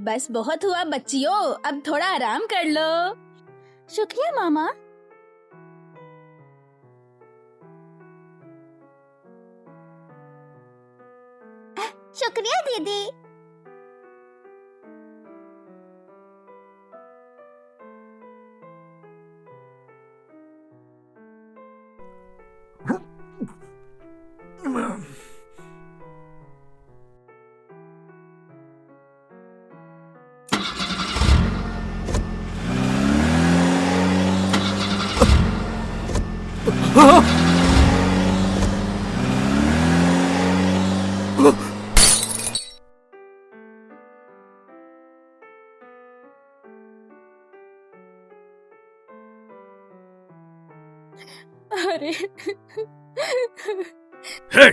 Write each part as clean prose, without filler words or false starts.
बस बहुत हुआ बच्चियों, अब थोड़ा आराम कर लो। शुक्रिया मामा। शुक्रिया दीदी। अरे हे,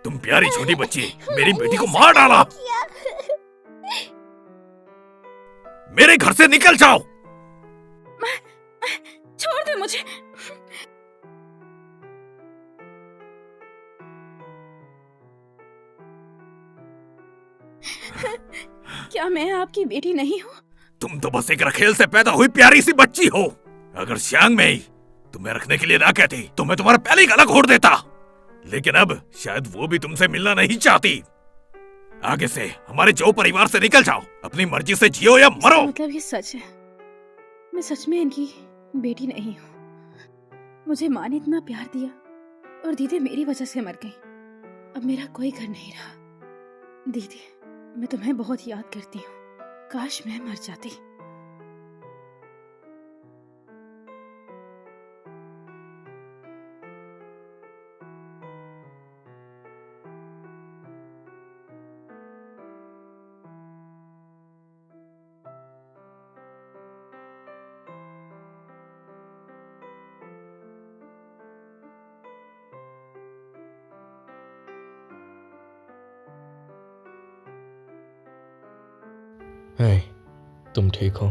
तुम प्यारी छोटी बच्ची, मेरी बेटी को मार डाला। मेरे घर से निकल जाओ। छोड़ दे मुझे। क्या मैं आपकी बेटी नहीं हूँ? तुम तो बस एक रखेल से पैदा हुई प्यारी सी बच्ची हो। अगर श्यांग में तुम्हें रखने के लिए ना कहती तो मैं तुम्हारा पहले ही गला घोट देता। लेकिन अब शायद वो भी तुमसे मिलना नहीं चाहती। आगे से हमारे जो परिवार से निकल जाओ, अपनी मर्जी से जियो या मरो। मतलब ये सच है, मैं सच में इनकी बेटी नहीं हूँ। मुझे माँ ने इतना प्यार दिया और दीदी मेरी वजह से मर गई। अब मेरा कोई घर नहीं रहा। दीदी, मैं तुम्हें बहुत याद करती हूँ। काश मैं मर जाती। हे, तुम ठीक हो?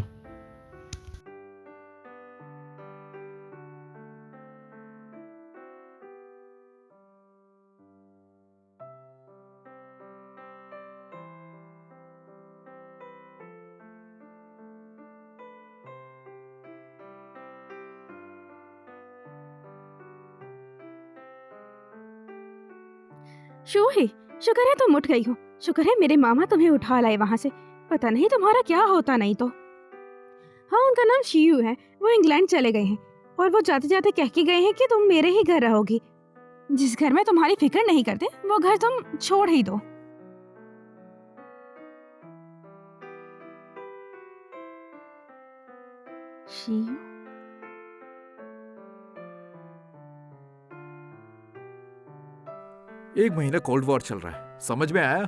शूही, शुक्र है तुम उठ गई हो। शुक्र है मेरे मामा तुम्हें उठा लाए वहाँ से। पता नहीं तुम्हारा क्या होता नहीं तो। हाँ, उनका नाम शियू है। वो इंग्लैंड चले गए हैं और वो जाते जाते कह के गए हैं कि तुम मेरे ही घर रहोगी। जिस घर में तुम्हारी फिक्र नहीं करते वो घर तुम छोड़ ही दो। शियू, एक महीना कोल्ड वॉर चल रहा है, समझ में आया?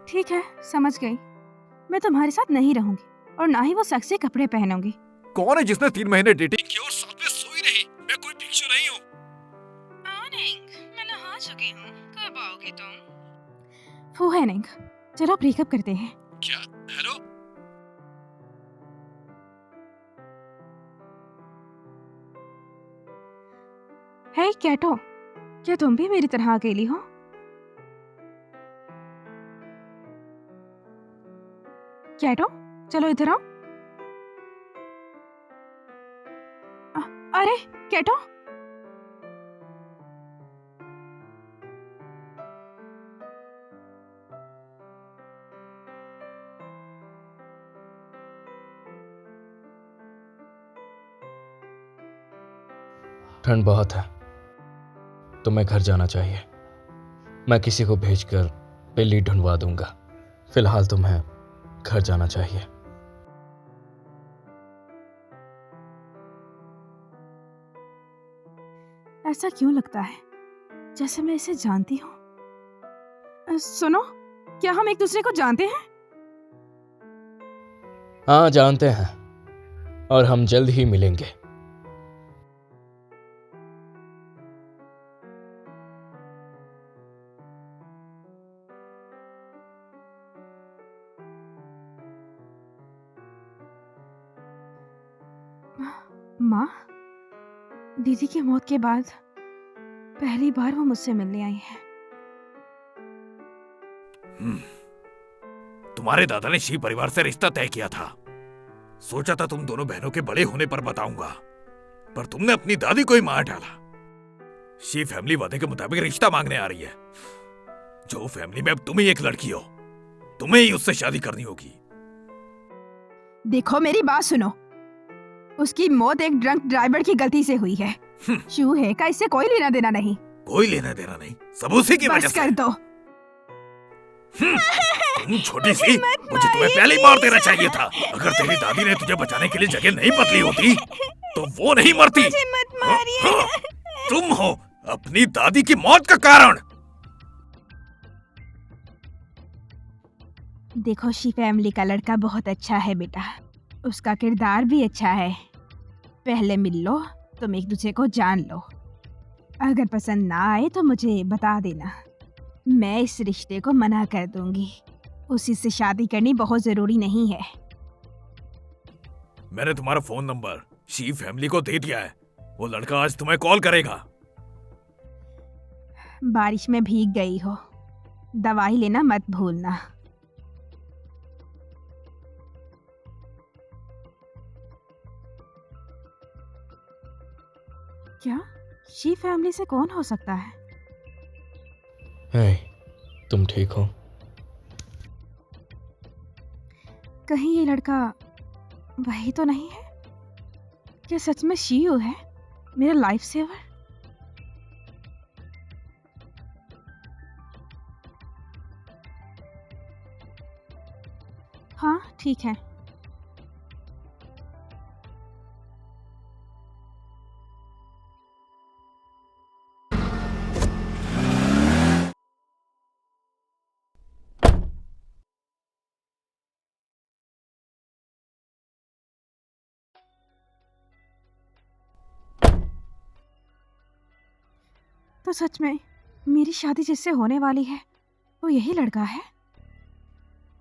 ठीक है, समझ गई। मैं तुम्हारे साथ नहीं रहूंगी और ना ही वो सेक्सी कपड़े पहनूंगी। कौन है जिसने 3 महीने डेटिंग की और साथ में सोई रही? मैं कोई भिक्षु नहीं हूँ। मैं नहा चुकी हूँ। कब आओगी तुम? फूहेनिंग, चलो ब्रेकअप करते हैं। क्या? हेलो? हे कैटो, क्या तुम भी मेरी तरह अकेली हो? कैटो, चलो इधर आओ। अरे कैटो, ठंड बहुत है, तुम्हें घर जाना चाहिए। मैं किसी को भेजकर बिल्ली ढूंढवा दूंगा। फिलहाल तुम्हें घर जाना चाहिए। ऐसा क्यों लगता है जैसे मैं इसे जानती हूँ? सुनो, क्या हम एक दूसरे को जानते हैं? हाँ, जानते हैं और हम जल्द ही मिलेंगे। माँ, दीदी की मौत के बाद पहली बार वो मुझसे मिलने आई है। तुम्हारे दादा ने शी परिवार से रिश्ता तय किया था। सोचा था तुम दोनों बहनों के बड़े होने पर बताऊंगा, पर तुमने अपनी दादी को ही मार डाला। शी फैमिली वादे के मुताबिक रिश्ता मांगने आ रही है। जो फैमिली में अब तुम ही एक लड़की हो, तुम्हें ही उससे शादी करनी होगी। देखो मेरी बात सुनो, उसकी मौत एक ड्रंक ड्राइवर की गलती से हुई है। शूहे का इससे कोई लेना देना नहीं। कोई लेना देना नहीं, सब उसी की वजह बस से। कर दो। तुम छोटी सी, मुझे तुम्हें पहले ही मार देना चाहिए था। अगर तेरी दादी ने तुझे बचाने के लिए जगह नहीं बदली होती तो वो नहीं मरती। मुझे मत मारिए। हाँ, तुम हो अपनी दादी की मौत का कारण। देखो, शी फैमिली का लड़का बहुत अच्छा है बेटा, उसका किरदार भी अच्छा है। पहले मिल लो, तुम एक दूसरे को जान लो। अगर पसंद ना आए तो मुझे बता देना, मैं इस रिश्ते को मना कर दूंगी। उसी से शादी करनी बहुत जरूरी नहीं है। मैंने तुम्हारा फोन नंबर शी फैमिली को दे दिया है। वो लड़का आज तुम्हें कॉल करेगा। बारिश में भीग गई हो, दवाई लेना मत भूलना। क्या शी फैमिली से कौन हो सकता है? हे, तुम ठीक हो? कहीं ये लड़का वही तो नहीं है? क्या सच में शियू है, मेरा लाइफ सेवर? हाँ ठीक है। तो सच में मेरी शादी जिससे होने वाली है वो यही लड़का है?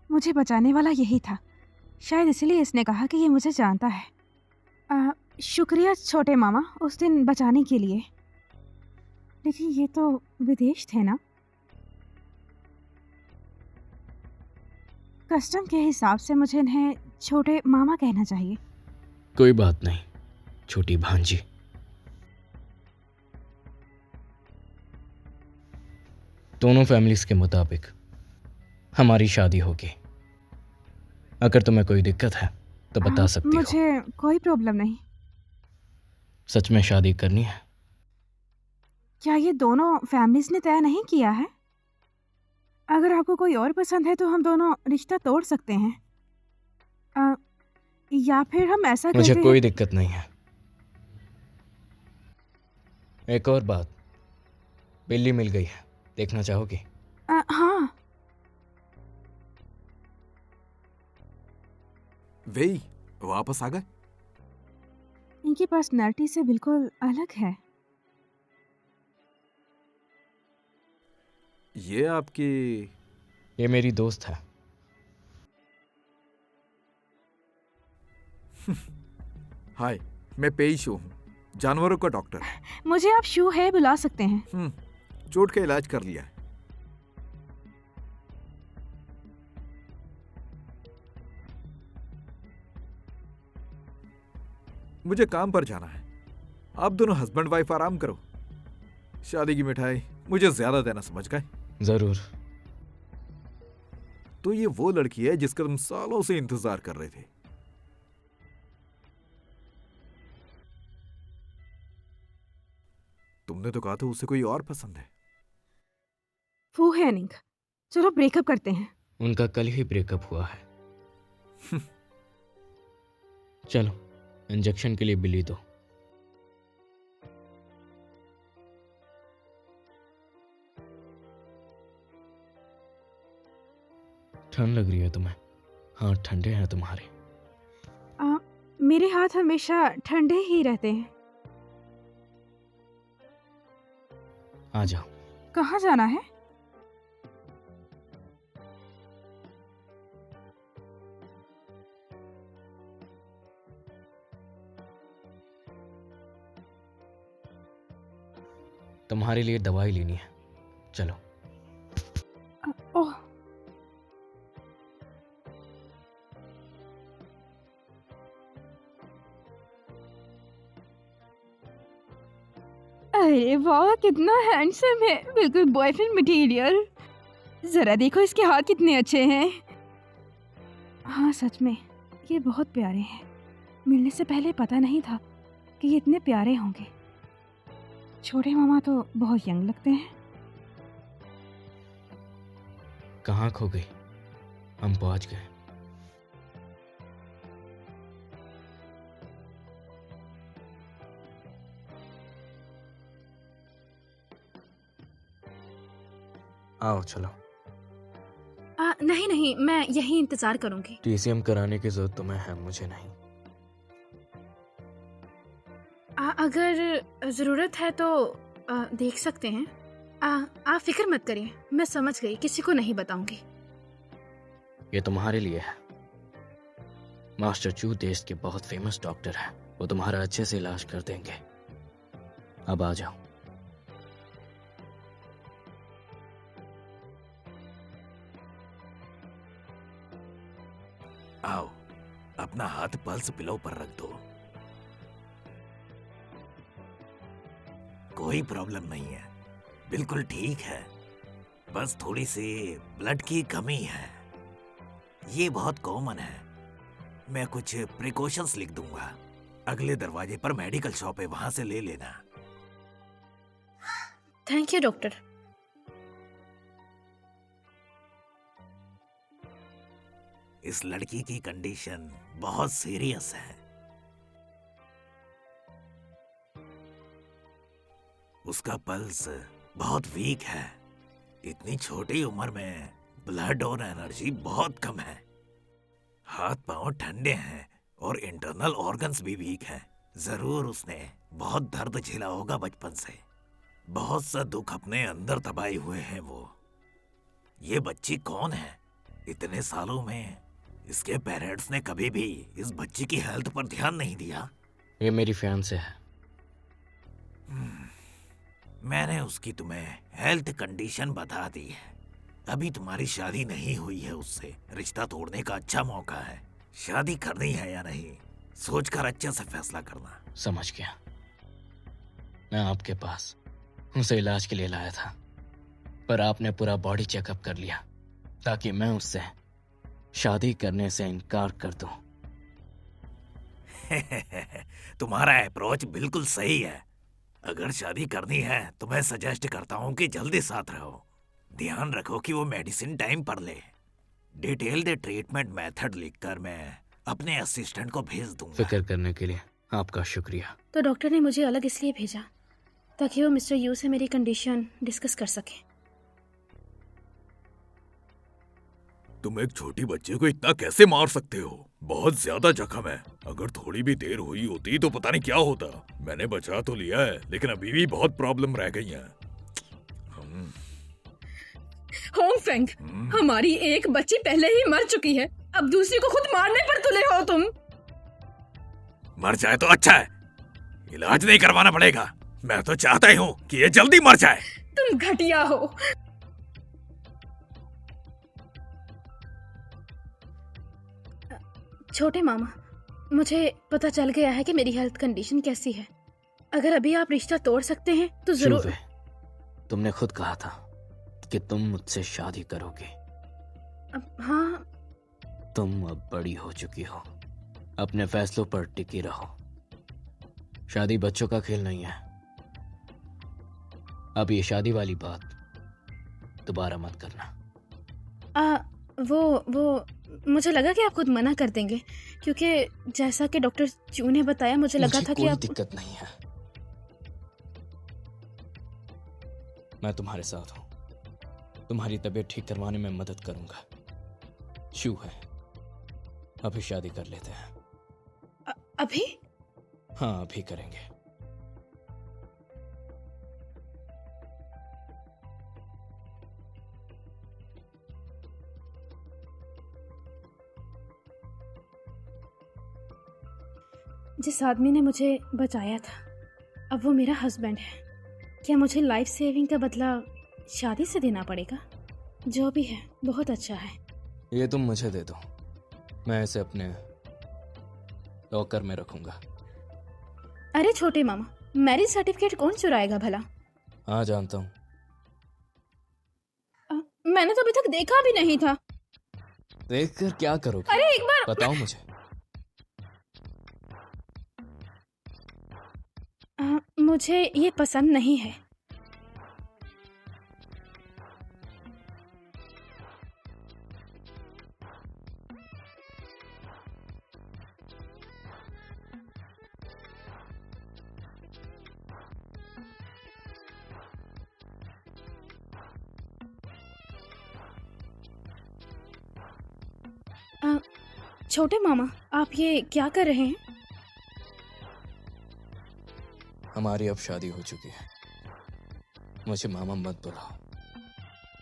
मुझे बचाने वाला यही था, शायद इसलिए इसने कहा कि ये मुझे जानता है। शुक्रिया छोटे मामा उस दिन बचाने के लिए। लेकिन ये तो विदेश थे ना? कस्टम के हिसाब से मुझे इन्हें छोटे मामा कहना चाहिए। कोई बात नहीं छोटी भांजी। दोनों फैमिलीज के मुताबिक हमारी शादी होगी। अगर तुम्हें कोई दिक्कत है तो बता सकती हो। मुझे कोई प्रॉब्लम नहीं। सच में शादी करनी है? क्या ये दोनों फैमिलीज ने तय नहीं किया है? अगर आपको कोई और पसंद है तो हम दोनों रिश्ता तोड़ सकते हैं। या फिर हम ऐसा करते मुझे हैं। कोई दिक्कत नहीं है। एक और बात, बिल्ली मिल गई है, देखना चाहोगी? हाँ। वे वापस आ गए? इनकी पर्सनैलिटी से बिल्कुल अलग है। ये आपकी? ये मेरी दोस्त है। हाय, मैं पेईशू हूँ, जानवरों का डॉक्टर। मुझे आप शू है बुला सकते हैं। चोट का इलाज कर लिया है। मुझे काम पर जाना है। आप दोनों हस्बैंड वाइफ आराम करो। शादी की मिठाई मुझे ज्यादा देना, समझ गए? जरूर। तो ये वो लड़की है जिसका तुम सालों से इंतजार कर रहे थे। तुमने तो कहा था उसे कोई और पसंद है। वो है निंग, चलो ब्रेकअप करते हैं। उनका कल ही ब्रेकअप हुआ है। चलो इंजेक्शन के लिए बिल्ली दो। ठंड लग रही है तुम्हें? हाथ ठंडे हैं तुम्हारे। मेरे हाथ हमेशा ठंडे ही रहते हैं। आ जाओ। कहाँ जाना है? तुम्हारे लिए दवाई लेनी है, चलो। ओह, अरे वाह, कितना हैंडसम है, बिल्कुल बॉयफ्रेंड मटेरियल। जरा देखो इसके हाथ कितने अच्छे हैं। हाँ सच में ये बहुत प्यारे हैं। मिलने से पहले पता नहीं था कि ये इतने प्यारे होंगे। छोटे मामा तो बहुत यंग लगते हैं। कहाँ खो गई? हम पहुंच गए। आओ चलो। नहीं नहीं, मैं यहीं इंतजार करूंगी। टीसीएम कराने की जरूरत तुम्हें है, मुझे नहीं। अगर जरूरत है तो देख सकते हैं। आप फिक्र मत करिए, मैं समझ गई, किसी को नहीं बताऊंगी। ये तुम्हारे लिए है। मास्टर चू देश के बहुत फेमस डॉक्टर हैं, वो तुम्हारा अच्छे से इलाज कर देंगे। अब आ जाओ। आओ, अपना हाथ पल्स पिलो पर रख दो। कोई प्रॉब्लम नहीं है, बिल्कुल ठीक है। बस थोड़ी सी ब्लड की कमी है। ये बहुत कॉमन है। मैं कुछ प्रिकॉशंस लिख दूंगा। अगले दरवाजे पर मेडिकल शॉप है, वहां से ले लेना। Thank you doctor. इस लड़की की कंडीशन बहुत सीरियस है। उसका पल्स बहुत वीक है। इतनी छोटी उम्र में ब्लड और एनर्जी बहुत कम है। हाथ पांव ठंडे हैं और इंटरनल ऑर्गन्स भी वीक हैं। जरूर उसने बहुत दर्द झेला होगा बचपन से। बहुत सा दुख अपने अंदर दबाए हुए हैं वो। ये बच्ची कौन है? इतने सालों में इसके पेरेंट्स ने कभी भी इस बच्ची की हेल्थ पर ध्यान नहीं दिया। ये मेरी फियांसे है। मैंने उसकी तुम्हें हेल्थ कंडीशन बता दी है। अभी तुम्हारी शादी नहीं हुई है उससे। रिश्ता तोड़ने का अच्छा मौका है। शादी करनी है या नहीं, सोचकर अच्छे से फैसला करना। समझ गया। मैं आपके पास उसे इलाज के लिए लाया था, पर आपने पूरा बॉडी चेकअप कर लिया ताकि मैं उससे शादी करने से इनकार कर दूं। तुम्हारा अप्रोच बिल्कुल सही है। अगर शादी करनी है तो मैं सजेस्ट करता हूँ कि जल्दी साथ रहो। ध्यान रखो कि वो मेडिसिन टाइम पर ले। डिटेल्ड ट्रीटमेंट मेथड लिखकर मैं अपने असिस्टेंट को भेज दूंगा। फिक्र करने के लिए आपका शुक्रिया। तो डॉक्टर ने मुझे अलग इसलिए भेजा ताकि वो मिस्टर यू से मेरी कंडीशन डिस्कस कर सके। तुम एक छोटी बच्चे को इतना कैसे मार सकते हो? बहुत ज्यादा जख्म है। अगर थोड़ी भी देर हुई होती तो पता नहीं क्या होता। मैंने बचा तो लिया है, लेकिन अभी भी बहुत प्रॉब्लम रह गई हैं। होंगफेंग, हमारी एक बच्ची पहले ही मर चुकी है, अब दूसरी को खुद मारने पर तुले हो तुम। मर जाए तो अच्छा है, इलाज नहीं करवाना पड़ेगा। मैं तो चाहता ही हूँ कि ये जल्दी मर जाए। तुम घटिया हो। छोटे मामा, मुझे पता चल गया है कि मेरी हेल्थ कंडीशन कैसी है। अगर अभी आप रिश्ता तोड़ सकते हैं तो जरूर। शुभे, तुमने खुद कहा था कि तुम मुझसे शादी करोगे। हाँ। तुम अब बड़ी हो चुकी हो, अपने फैसलों पर टिकी रहो। शादी बच्चों का खेल नहीं है। अब ये शादी वाली बात दोबारा मत करना। वो मुझे लगा कि आप खुद मना कर देंगे, क्योंकि जैसा कि डॉक्टर चू ने बताया मुझे लगा था कि आप। कोई दिक्कत नहीं है, मैं तुम्हारे साथ हूं। तुम्हारी तबीयत ठीक करवाने में मदद करूंगा। शू है, अभी शादी कर लेते हैं। अभी? हाँ, अभी करेंगे। जिस आदमी ने मुझे बचाया था अब वो मेरा हस्बैंड है। क्या मुझे लाइफ सेविंग का बदला शादी से देना पड़ेगा? जो भी है बहुत अच्छा है। ये तुम मुझे दे दो, मैं इसे अपने लॉकर में रखूंगा। अरे छोटे मामा, मैरिज सर्टिफिकेट कौन चुराएगा भला? हाँ जानता हूँ। मैंने तो अभी तक देखा भी नहीं था। देखकर क्या करोगे? अरे एक बार बताओ मुझे। मुझे ये पसंद नहीं है। छोटे मामा, आप ये क्या कर रहे हैं? हमारी अब शादी हो चुकी है। मुझे मामा मत बुलाओ,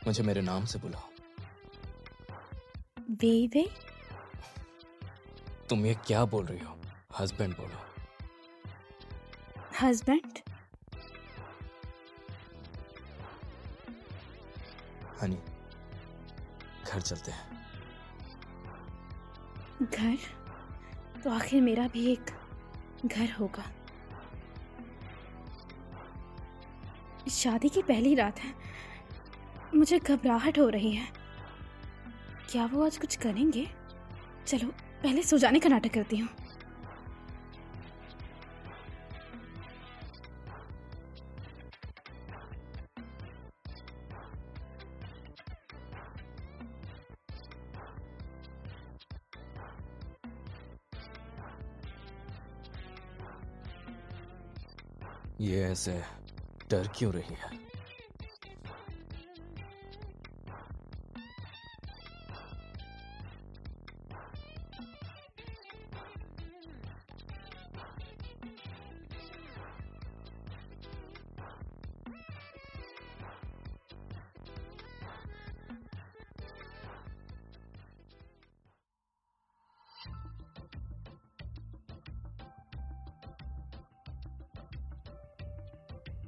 मुझे मेरे नाम से बुलाओ। वे तुम ये क्या बोल रही हो? हस्बैंड बोलो। हस्बैंड? हनी, घर चलते हैं। घर? तो आखिर मेरा भी एक घर होगा। शादी की पहली रात है, मुझे घबराहट हो रही है। क्या वो आज कुछ करेंगे? चलो पहले सो जाने का नाटक करती हूँ। ये ऐसे डर क्यों रही है?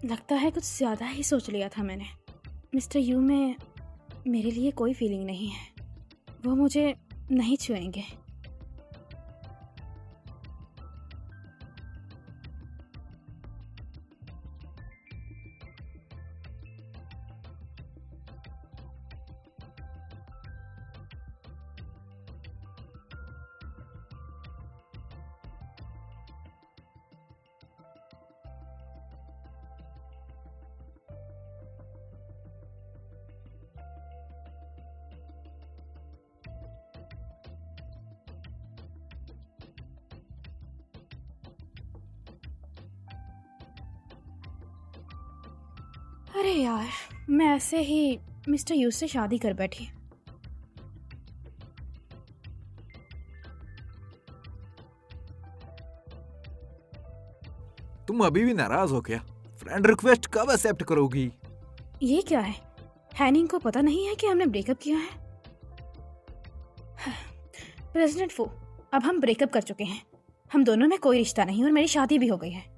लगता है कुछ ज़्यादा ही सोच लिया था मैंने। मिस्टर यू में मेरे लिए कोई फीलिंग नहीं है। वो मुझे नहीं छुएंगे। अरे यार, मैं ऐसे ही मिस्टर यू से शादी कर बैठी। तुम अभी भी नाराज हो क्या? फ्रेंड रिक्वेस्ट कब एक्सेप्ट करोगी? ये क्या है? हैनिंग को पता नहीं है कि हमने ब्रेकअप किया है? प्रेसिडेंट फो, अब हम ब्रेकअप कर चुके हैं। हम दोनों में कोई रिश्ता नहीं और मेरी शादी भी हो गई है।